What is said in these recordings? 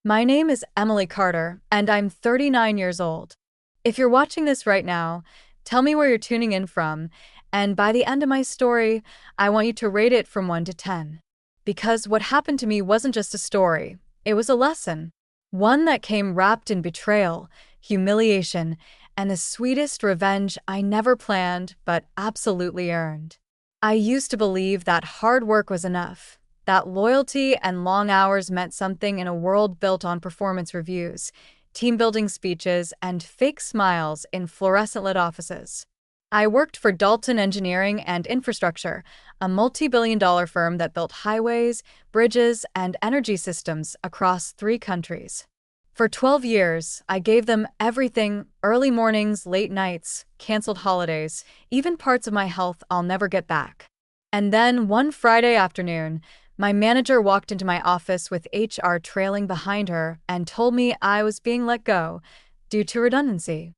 My name is Emily Carter, and I'm 39 years old. If you're watching this right now, tell me where you're tuning in from, and by the end of my story, I want you to rate it from 1 to 10. Because what happened to me wasn't just a story, it was a lesson. One that came wrapped in betrayal, humiliation, and the sweetest revenge I never planned but absolutely earned. I used to believe that hard work was enough, that loyalty and long hours meant something in a world built on performance reviews, team building speeches, and fake smiles in fluorescent lit offices. I worked for Dalton Engineering and Infrastructure, a multi-billion-dollar firm that built highways, bridges, and energy systems across 3 countries. For 12 years, I gave them everything: early mornings, late nights, canceled holidays, even parts of my health I'll never get back. And then one Friday afternoon, my manager walked into my office with HR trailing behind her and told me I was being let go due to redundancy.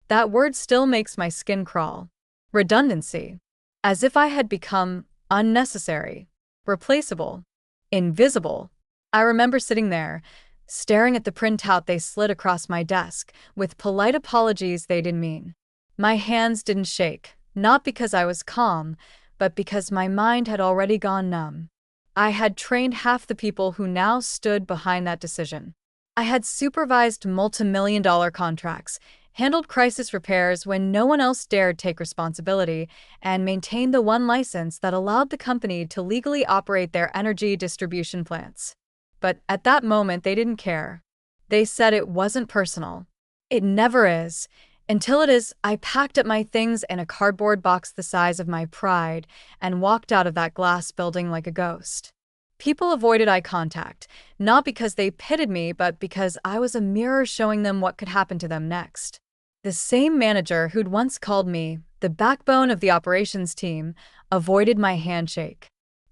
That word still makes my skin crawl. Redundancy. As if I had become unnecessary, replaceable, invisible. I remember sitting there, staring at the printout they slid across my desk, with polite apologies they didn't mean. My hands didn't shake, not because I was calm, but because my mind had already gone numb. I had trained half the people who now stood behind that decision. I had supervised multi-million-dollar contracts, handled crisis repairs when no one else dared take responsibility, and maintained the one license that allowed the company to legally operate their energy distribution plants. But at that moment, they didn't care. They said it wasn't personal. It never is. Until it is. I packed up my things in a cardboard box the size of my pride and walked out of that glass building like a ghost. People avoided eye contact, not because they pitied me, but because I was a mirror showing them what could happen to them next. The same manager who'd once called me the backbone of the operations team avoided my handshake.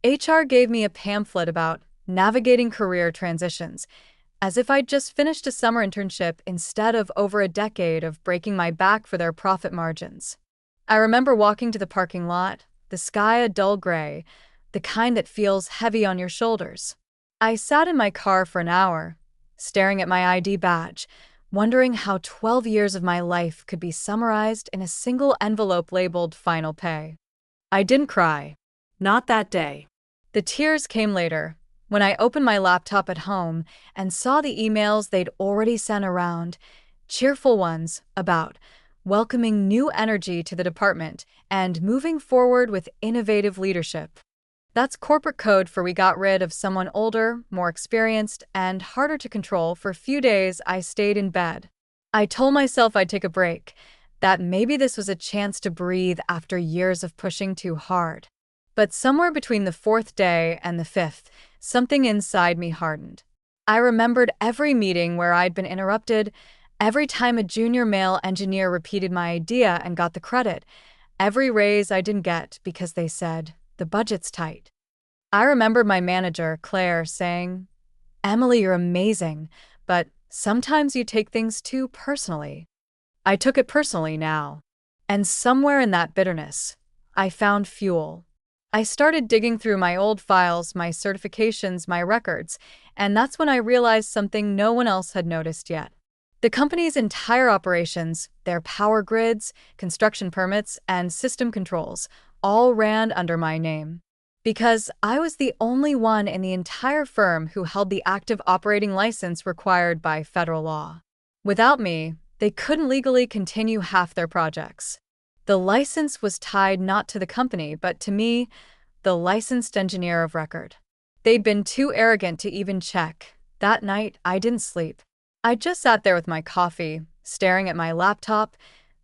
HR gave me a pamphlet about navigating career transitions, as if I'd just finished a summer internship instead of over a decade of breaking my back for their profit margins. I remember walking to the parking lot, the sky a dull gray, the kind that feels heavy on your shoulders. I sat in my car for an hour, staring at my ID badge, wondering how 12 years of my life could be summarized in a single envelope labeled final pay. I didn't cry. Not that day. The tears came later, when I opened my laptop at home and saw the emails they'd already sent around, cheerful ones about welcoming new energy to the department and moving forward with innovative leadership. That's corporate code for we got rid of someone older, more experienced, and harder to control. For a few days, I stayed in bed. I told myself I'd take a break, that maybe this was a chance to breathe after years of pushing too hard. But somewhere between the fourth day and the fifth, something inside me hardened. I remembered every meeting where I'd been interrupted, every time a junior male engineer repeated my idea and got the credit, every raise I didn't get because they said, "The budget's tight." I remembered my manager, Clara, saying, "Emily, you're amazing, but sometimes you take things too personally." I took it personally now. And somewhere in that bitterness, I found fuel. I started digging through my old files, my certifications, my records, and that's when I realized something no one else had noticed yet. The company's entire operations, their power grids, construction permits, and system controls, all ran under my name. Because I was the only one in the entire firm who held the active operating license required by federal law. Without me, they couldn't legally continue half their projects. The license was tied not to the company, but to me, the licensed engineer of record. They'd been too arrogant to even check. That night, I didn't sleep. I just sat there with my coffee, staring at my laptop,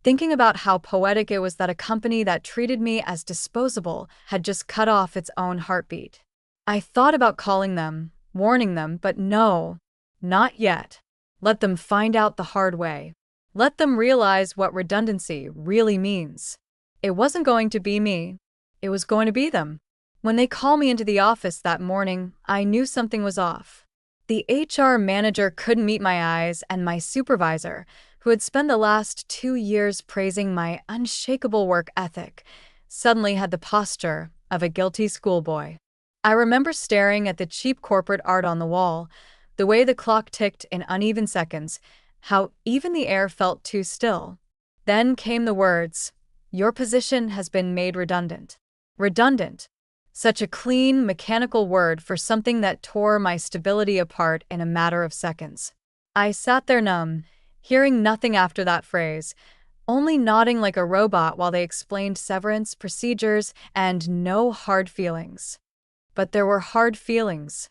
thinking about how poetic it was that a company that treated me as disposable had just cut off its own heartbeat. I thought about calling them, warning them, but no, not yet. Let them find out the hard way. Let them realize what redundancy really means. It wasn't going to be me. It was going to be them. When they called me into the office that morning, I knew something was off. The HR manager couldn't meet my eyes, and my supervisor, who had spent the last 2 years praising my unshakable work ethic, suddenly had the posture of a guilty schoolboy. I remember staring at the cheap corporate art on the wall, The way the clock ticked in uneven seconds, how even the air felt too still. Then came the words, "Your position has been made redundant." Redundant. Such a clean, mechanical word for something that tore my stability apart in a matter of seconds. I sat there numb, hearing nothing after that phrase, only nodding like a robot while they explained severance procedures and no hard feelings. But there were hard feelings.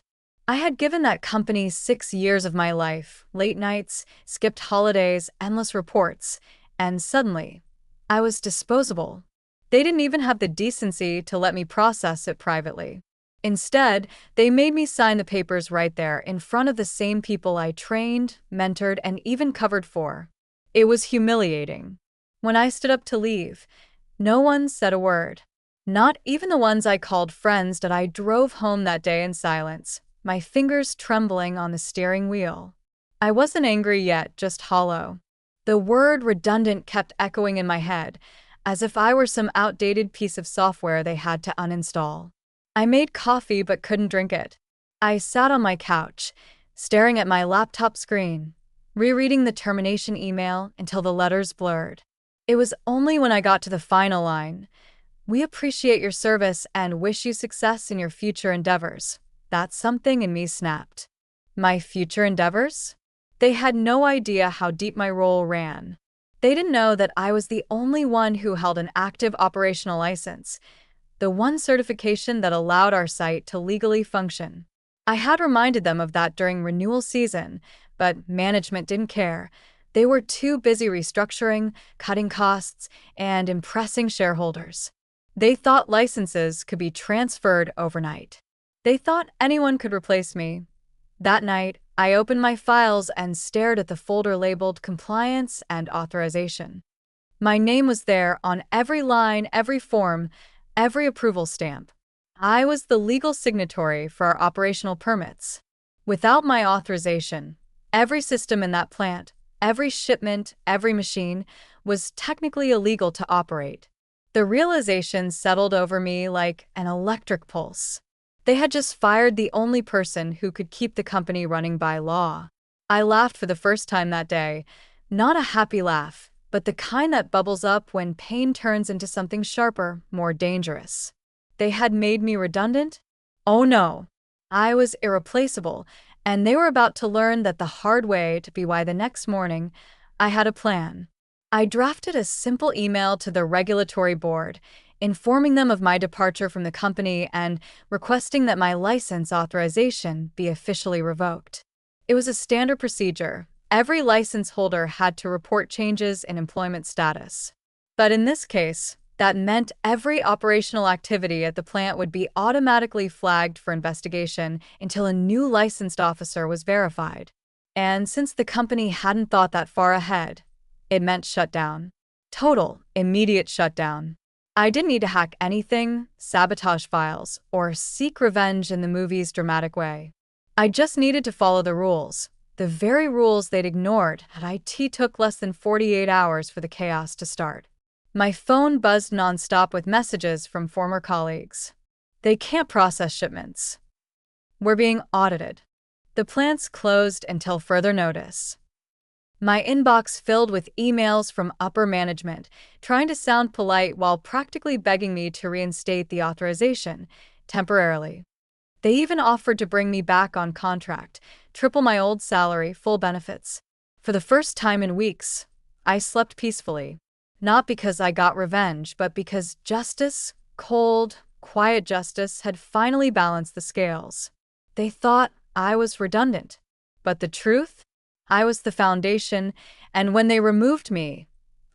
I had given that company 6 years of my life, late nights, skipped holidays, endless reports, and suddenly, I was disposable. They didn't even have the decency to let me process it privately. Instead, they made me sign the papers right there in front of the same people I trained, mentored, and even covered for. It was humiliating. When I stood up to leave, no one said a word. Not even the ones I called friends that I drove home that day in silence, my fingers trembling on the steering wheel. I wasn't angry yet, just hollow. The word redundant kept echoing in my head, as if I were some outdated piece of software they had to uninstall. I made coffee but couldn't drink it. I sat on my couch, staring at my laptop screen, rereading the termination email until the letters blurred. It was only when I got to the final line, "We appreciate your service and wish you success in your future endeavors," that something in me snapped. My future endeavors? They had no idea how deep my role ran. They didn't know that I was the only one who held an active operational license, the one certification that allowed our site to legally function. I had reminded them of that during renewal season, but management didn't care. They were too busy restructuring, cutting costs, and impressing shareholders. They thought licenses could be transferred overnight. They thought anyone could replace me. That night, I opened my files and stared at the folder labeled Compliance and Authorization. My name was there on every line, every form, every approval stamp. I was the legal signatory for our operational permits. Without my authorization, every system in that plant, every shipment, every machine, was technically illegal to operate. The realization settled over me like an electric pulse. They had just fired the only person who could keep the company running by law. I laughed for the first time that day, not a happy laugh, but the kind that bubbles up when pain turns into something sharper, more dangerous. They had made me redundant? Oh no. I was irreplaceable, and they were about to learn that the hard way to be why the next morning, I had a plan. I drafted a simple email to the regulatory board, informing them of my departure from the company and requesting that my license authorization be officially revoked. It was a standard procedure. Every license holder had to report changes in employment status. But in this case, that meant every operational activity at the plant would be automatically flagged for investigation until a new licensed officer was verified. And since the company hadn't thought that far ahead, it meant shutdown. Total, immediate shutdown. I didn't need to hack anything, sabotage files, or seek revenge in the movie's dramatic way. I just needed to follow the rules, the very rules they'd ignored had IT took less than 48 hours for the chaos to start. My phone buzzed nonstop with messages from former colleagues. "They can't process shipments. We're being audited. The plant's closed until further notice." My inbox filled with emails from upper management, trying to sound polite while practically begging me to reinstate the authorization, temporarily. They even offered to bring me back on contract, triple my old salary, full benefits. For the first time in weeks, I slept peacefully. Not because I got revenge, but because justice, cold, quiet justice, had finally balanced the scales. They thought I was redundant. But the truth? I was the foundation, and when they removed me,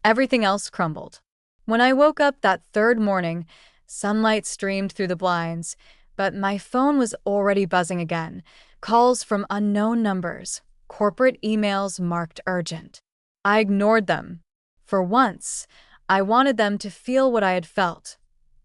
everything else crumbled. When I woke up that third morning, sunlight streamed through the blinds, but my phone was already buzzing again. Calls from unknown numbers, corporate emails marked urgent. I ignored them. For once, I wanted them to feel what I had felt.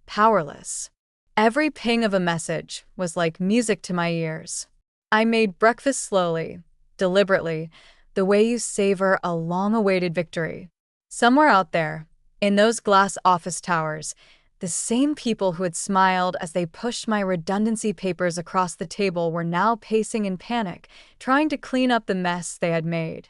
Powerless. Every ping of a message was like music to my ears. I made breakfast slowly, deliberately, the way you savor a long-awaited victory. Somewhere out there, in those glass office towers, The same people who had smiled as they pushed my redundancy papers across the table were now pacing in panic, trying to clean up the mess they had made.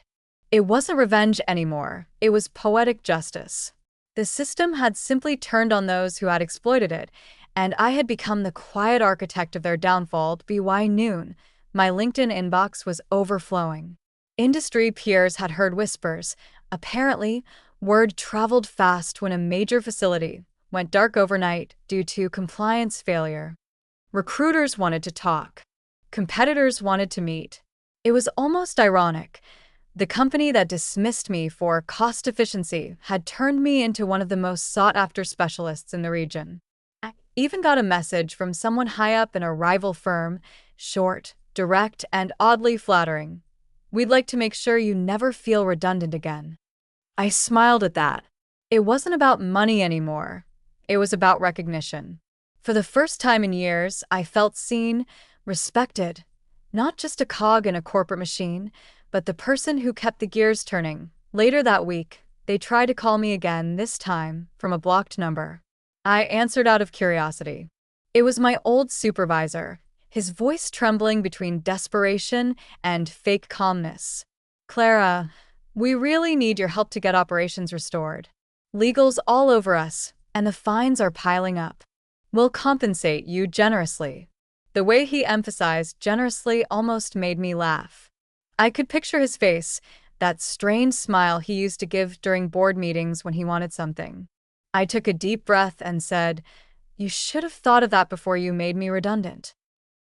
It wasn't revenge anymore, it was poetic justice. The system had simply turned on those who had exploited it, and I had become the quiet architect of their downfall. By noon, my LinkedIn inbox was overflowing. Industry peers had heard whispers. Apparently, word traveled fast when a major facility went dark overnight due to compliance failure. Recruiters wanted to talk. Competitors wanted to meet. It was almost ironic. The company that dismissed me for cost efficiency had turned me into one of the most sought-after specialists in the region. I even got a message from someone high up in a rival firm, short, direct, and oddly flattering. "We'd like to make sure you never feel redundant again." I smiled at that. It wasn't about money anymore. It was about recognition. For the first time in years, I felt seen, respected. Not just a cog in a corporate machine, but the person who kept the gears turning. Later that week, they tried to call me again, this time from a blocked number. I answered out of curiosity. It was my old supervisor, his voice trembling between desperation and fake calmness. "Clara, we really need your help to get operations restored. Legal's all over us, and the fines are piling up. We'll compensate you generously." The way he emphasized generously almost made me laugh. I could picture his face, that strange smile he used to give during board meetings when he wanted something. I took a deep breath and said, "You should have thought of that before you made me redundant."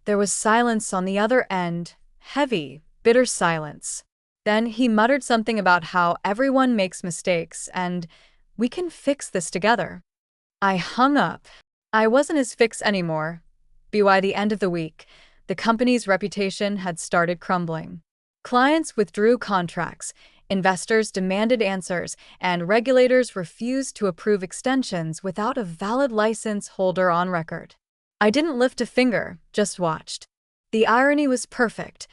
There was silence on the other end, heavy, bitter silence. Then he muttered something about how everyone makes mistakes and we can fix this together. I hung up. I wasn't his fix anymore. By the end of the week, the company's reputation had started crumbling. Clients withdrew contracts, investors demanded answers, and regulators refused to approve extensions without a valid license holder on record. I didn't lift a finger, just watched. The irony was perfect.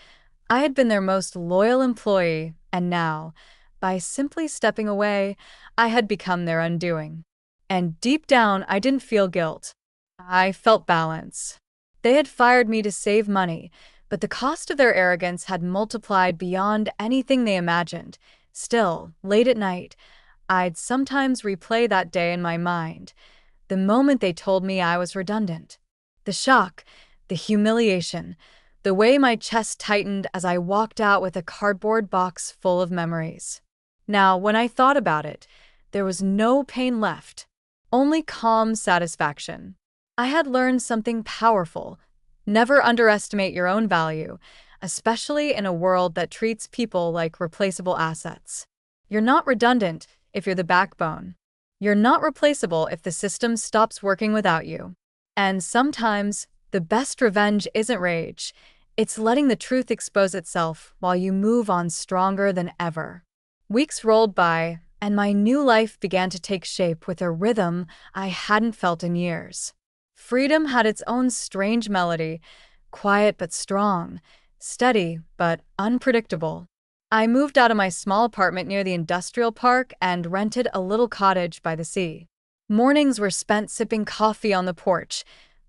I had been their most loyal employee, and now, by simply stepping away, I had become their undoing. And deep down, I didn't feel guilt. I felt balance. They had fired me to save money, but the cost of their arrogance had multiplied beyond anything they imagined. Still, late at night, I'd sometimes replay that day in my mind, the moment they told me I was redundant. The shock, the humiliation, the way my chest tightened as I walked out with a cardboard box full of memories. Now, when I thought about it, there was no pain left, only calm satisfaction. I had learned something powerful. Never underestimate your own value, especially in a world that treats people like replaceable assets. You're not redundant if you're the backbone. You're not replaceable if the system stops working without you. And sometimes, the best revenge isn't rage. It's letting the truth expose itself while you move on stronger than ever. Weeks rolled by, and my new life began to take shape with a rhythm I hadn't felt in years. Freedom had its own strange melody, quiet but strong, steady but unpredictable. I moved out of my small apartment near the industrial park and rented a little cottage by the sea. Mornings were spent sipping coffee on the porch,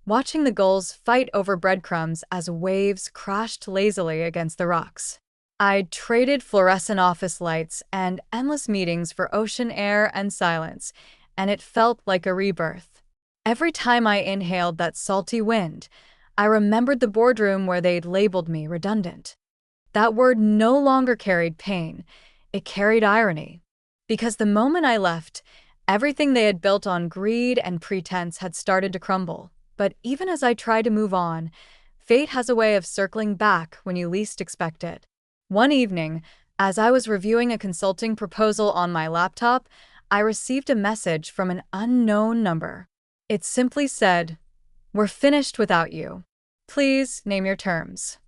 watching the gulls fight over breadcrumbs as waves crashed lazily against the rocks. I'd traded fluorescent office lights and endless meetings for ocean air and silence, and it felt like a rebirth. Every time I inhaled that salty wind, I remembered the boardroom where they'd labeled me redundant. That word no longer carried pain, it carried irony. Because the moment I left, everything they had built on greed and pretense had started to crumble. But even as I tried to move on, fate has a way of circling back when you least expect it. One evening, as I was reviewing a consulting proposal on my laptop, I received a message from an unknown number. It simply said, "We're finished without you. Please name your terms."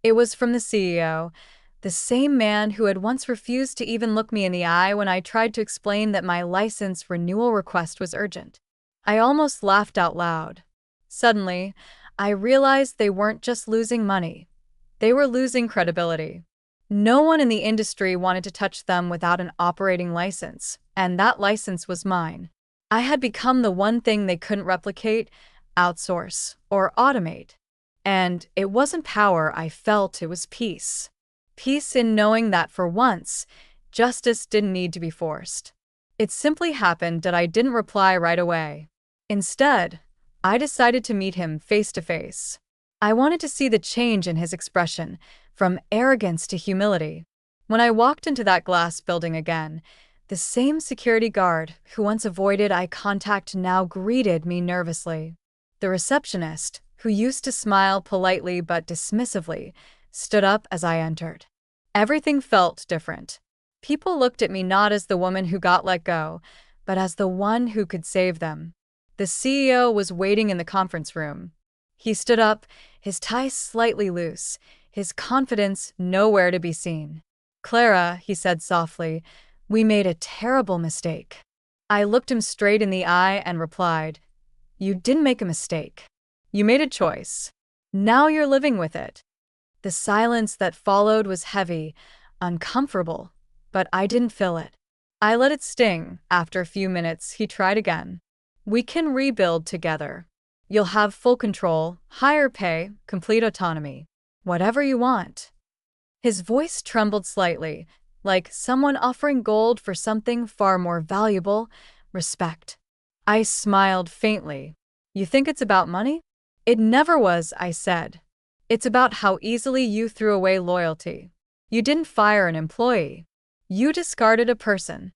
It was from the CEO, the same man who had once refused to even look me in the eye when I tried to explain that my license renewal request was urgent. I almost laughed out loud. Suddenly, I realized they weren't just losing money. They were losing credibility. No one in the industry wanted to touch them without an operating license, and that license was mine. I had become the one thing they couldn't replicate, outsource, or automate. And it wasn't power I felt, it was peace. Peace in knowing that for once, justice didn't need to be forced. It simply happened that I didn't reply right away. Instead, I decided to meet him face to face. I wanted to see the change in his expression, from arrogance to humility. When I walked into that glass building again, the same security guard who once avoided eye contact now greeted me nervously. The receptionist, who used to smile politely but dismissively, stood up as I entered. Everything felt different. People looked at me not as the woman who got let go, but as the one who could save them. The CEO was waiting in the conference room. He stood up, his tie slightly loose, his confidence nowhere to be seen. "Clara," he said softly, "we made a terrible mistake." I looked him straight in the eye and replied, "You didn't make a mistake. You made a choice. Now you're living with it." The silence that followed was heavy, uncomfortable, but I didn't feel it. I let it sting. After a few minutes, he tried again. "We can rebuild together. You'll have full control, higher pay, complete autonomy. Whatever you want." His voice trembled slightly, like someone offering gold for something far more valuable, respect. I smiled faintly. "You think it's about money?" "It never was," I said. "It's about how easily you threw away loyalty. You didn't fire an employee. You discarded a person."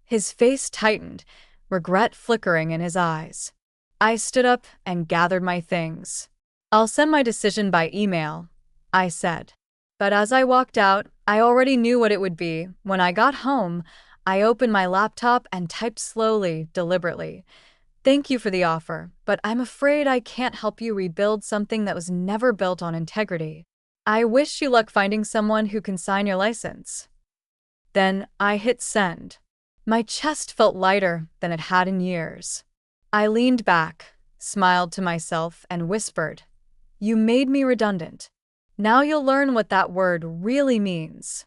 His face tightened, regret flickering in his eyes. I stood up and gathered my things. "I'll send my decision by email," I said. But as I walked out, I already knew what it would be. When I got home, I opened my laptop and typed slowly, deliberately. "Thank you for the offer, but I'm afraid I can't help you rebuild something that was never built on integrity. I wish you luck finding someone who can sign your license." Then I hit send. My chest felt lighter than it had in years. I leaned back, smiled to myself, and whispered, "You made me redundant. Now you'll learn what that word really means."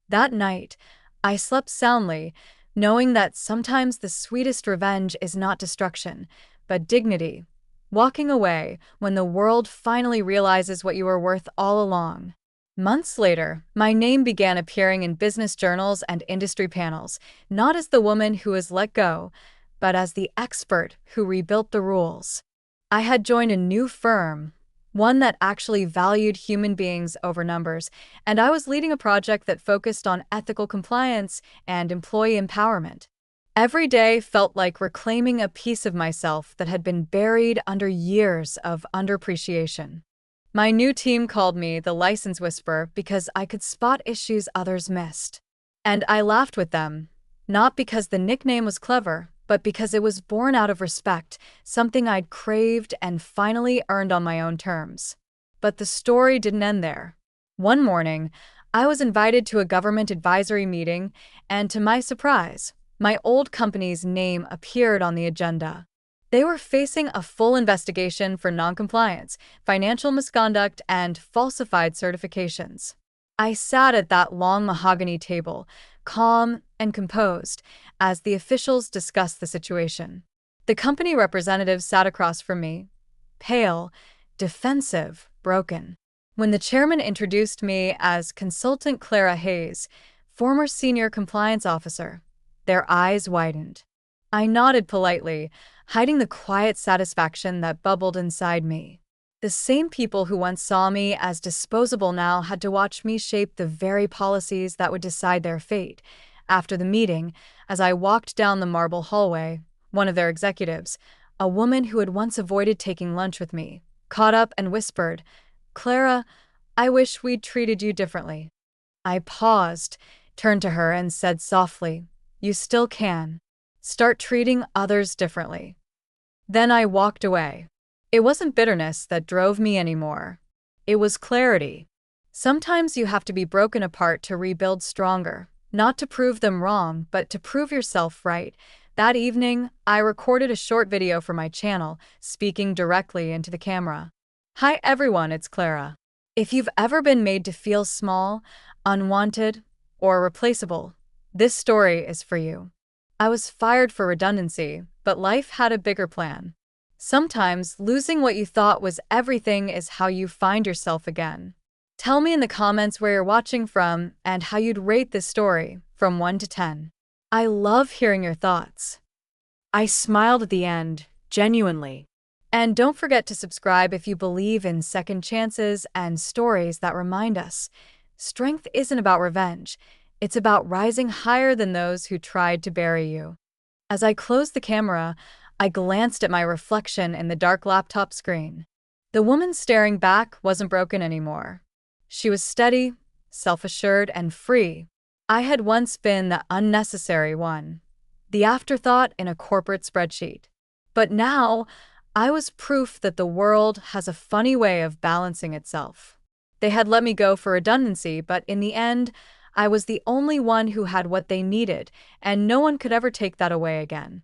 That night, I slept soundly, knowing that sometimes the sweetest revenge is not destruction, but dignity. Walking away when the world finally realizes what you were worth all along. Months later, my name began appearing in business journals and industry panels, not as the woman who was let go, but as the expert who rebuilt the rules. I had joined a new firm, one that actually valued human beings over numbers, and I was leading a project that focused on ethical compliance and employee empowerment. Every day felt like reclaiming a piece of myself that had been buried under years of underappreciation. My new team called me the License Whisperer because I could spot issues others missed. And I laughed with them, not because the nickname was clever, but because it was born out of respect, something I'd craved and finally earned on my own terms. But the story didn't end there. One morning, I was invited to a government advisory meeting, and to my surprise, my old company's name appeared on the agenda. They were facing a full investigation for noncompliance, financial misconduct, and falsified certifications. I sat at that long mahogany table, calm and composed, as the officials discussed the situation. The company representative sat across from me, pale, defensive, broken. When the chairman introduced me as Consultant Clara Hayes, former senior compliance officer, their eyes widened. I nodded politely, hiding the quiet satisfaction that bubbled inside me. The same people who once saw me as disposable now had to watch me shape the very policies that would decide their fate. After the meeting, as I walked down the marble hallway, one of their executives, a woman who had once avoided taking lunch with me, caught up and whispered, "Clara, I wish we'd treated you differently." I paused, turned to her, and said softly, "You still can. Start treating others differently." Then I walked away. It wasn't bitterness that drove me anymore. It was clarity. Sometimes you have to be broken apart to rebuild stronger, not to prove them wrong, but to prove yourself right. That evening, I recorded a short video for my channel, speaking directly into the camera. "Hi everyone, it's Clara. If you've ever been made to feel small, unwanted, or replaceable, this story is for you. I was fired for redundancy, but life had a bigger plan. Sometimes losing what you thought was everything is how you find yourself again. Tell me in the comments where you're watching from and how you'd rate this story from 1 to 10. I love hearing your thoughts. I smiled at the end, genuinely. And don't forget to subscribe if you believe in second chances and stories that remind us strength isn't about revenge, it's about rising higher than those who tried to bury you. As I closed the camera, I glanced at my reflection in the dark laptop screen. The woman staring back wasn't broken anymore. She was steady, self-assured, and free. I had once been the unnecessary one, the afterthought in a corporate spreadsheet. But now, I was proof that the world has a funny way of balancing itself. They had let me go for redundancy, but in the end, I was the only one who had what they needed, and no one could ever take that away again.